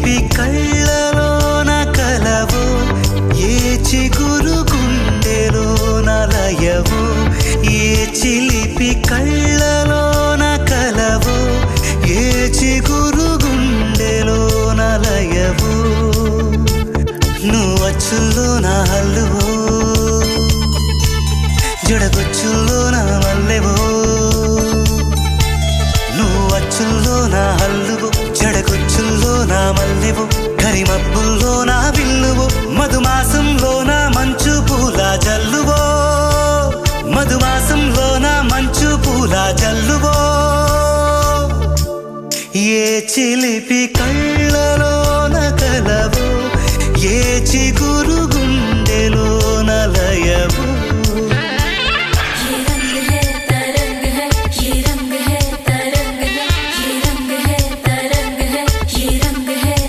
చిలిపి కళ్ళలోన కలవో ఏ చిగురు గుండెలోన లయవో ఏ చిలిపి కళ్ళలోన కలవో ఏ చిగురు గుండెలోన లయవో నువ్వు అచ్చుల్లో నా హల్లువో జడగొచ్చుల్లో నా మల్లెవో నువ్వు అచ్చుల్లో నా హల్లువో జడగొచ్చుల్లో నా మల్లెవో కరిమబ్బుల్లో నా విల్లువో మధుమాసంలో నా మంచు పూల జల్లువో మధుమాసంలో నా మంచు పూల జల్లువో ఏ చిలిపి కళ్ళు